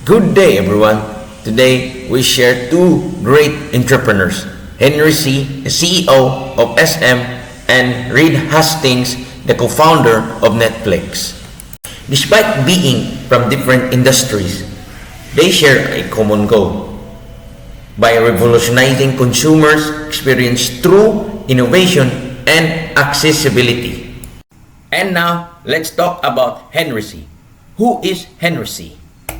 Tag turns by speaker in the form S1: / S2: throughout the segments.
S1: Good day, everyone. Today, we share two great entrepreneurs, Henry C., the CEO of SM, and Reed Hastings, the co-founder of Netflix. Despite being from different industries, they share a common goal. By revolutionizing consumers' experience through innovation and accessibility. And now, let's talk about Henry C. Who is Henry C.?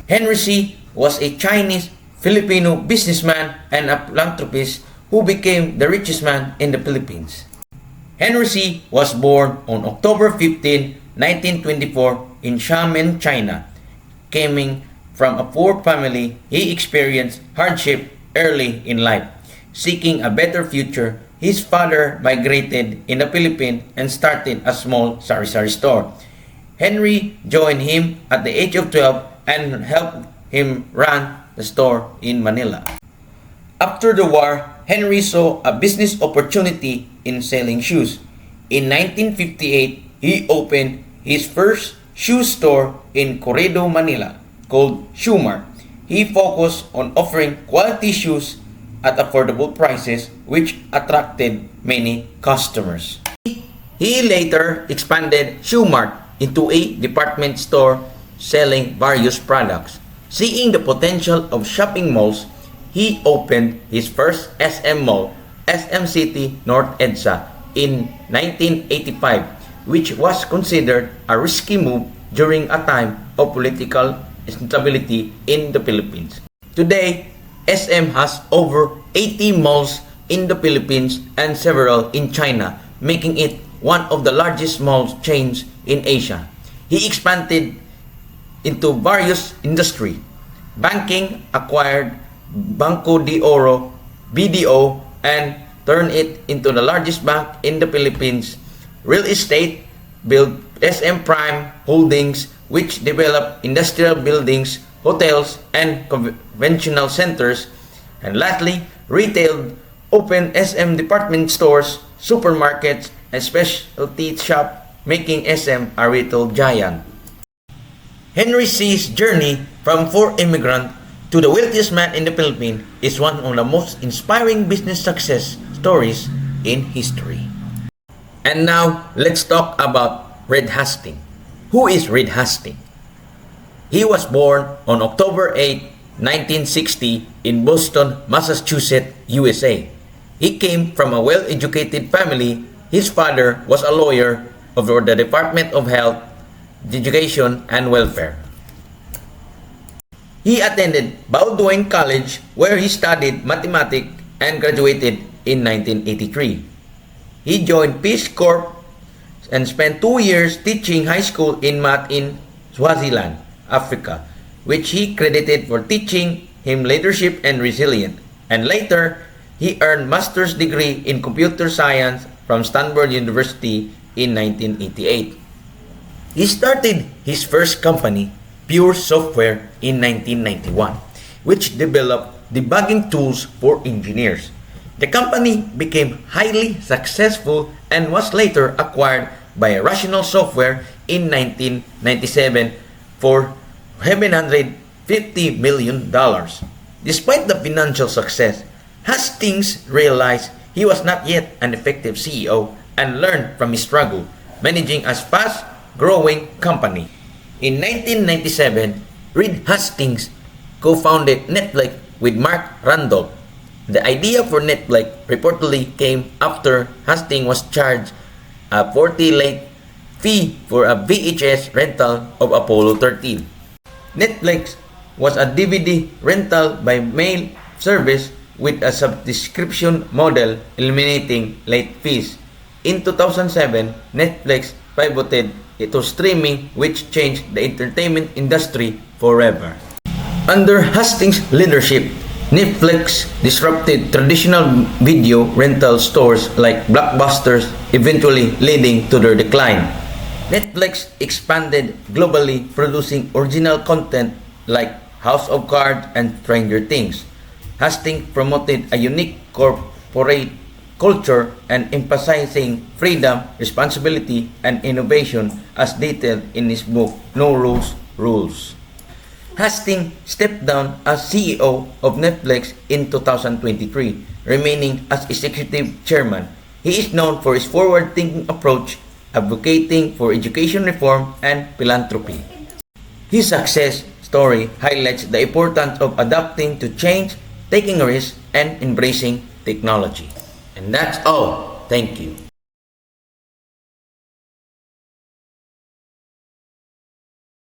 S1: Henry C. was a Chinese-Filipino businessman and a philanthropist who became the richest man in the Philippines. Henry C. was born on October 15, 1924 in Xiamen, China. Coming from a poor family, he experienced hardship early in life. Seeking a better future, his father migrated in the Philippines and started a small sari-sari store. Henry joined him at the age of 12 and helped him run the store in Manila. After the war, Henry saw a business opportunity in selling shoes. In 1958, he opened his first shoe store in Corredo, Manila, called Shoe Mart. He focused on offering quality shoes at affordable prices, which attracted many customers. He later expanded Shoe Mart into a department store selling various products. Seeing the potential of shopping malls, he opened his first SM mall, SM City North EDSA, in 1985, which was considered a risky move during a time of political instability in the Philippines. Today, SM has over 80 malls in the Philippines and several in China, making it one of the largest mall chains in Asia. He expanded into various industries. Banking acquired Banco de Oro, BDO, and turned it into the largest bank in the Philippines. Real estate built SM Prime Holdings, which developed industrial buildings, hotels, and conventional centers. And lastly, retail opened SM department stores, supermarkets, and specialty shop, making SM a retail giant. Henry C.'s journey from poor immigrant to the wealthiest man in the Philippines is one of the most inspiring business success stories in history. And now, let's talk about Reed Hastings. Who is Reed Hastings? He was born on October 8, 1960 in Boston, Massachusetts, USA. He came from a well-educated family. His father was a lawyer for the Department of Health, Education, and Welfare. He attended Bowdoin College, where he studied mathematics and graduated in 1983. He joined Peace Corps and spent 2 years teaching high school in math in Swaziland, Africa, which he credited for teaching him leadership and resilience. And later, he earned master's degree in computer science from Stanford University in 1988. He started his first company, Pure Software, in 1991, which developed debugging tools for engineers. The company became highly successful and was later acquired by Rational Software in 1997 for $750 million. Despite the financial success, Hastings realized he was not yet an effective CEO and learned from his struggle managing a fast-growing company. In 1997, Reed Hastings co-founded Netflix with Mark Randolph. The idea for Netflix reportedly came after Hastings was charged a $40 late fee for a VHS rental of Apollo 13. Netflix was a DVD rental by mail service with a subscription model eliminating late fees. In 2007, Netflix pivoted to streaming, which changed the entertainment industry forever. Under Hastings' leadership, Netflix disrupted traditional video rental stores like Blockbusters, eventually leading to their decline. Netflix expanded globally, producing original content like House of Cards and Stranger Things. Hastings promoted a unique corporate culture and emphasizing freedom, responsibility, and innovation as detailed in his book, No Rules, Rules. Hastings stepped down as CEO of Netflix in 2023, remaining as executive chairman. He is known for his forward-thinking approach, advocating for education reform and philanthropy. His success story highlights the importance of adapting to change, taking risks, and embracing technology. And that's all. Thank you.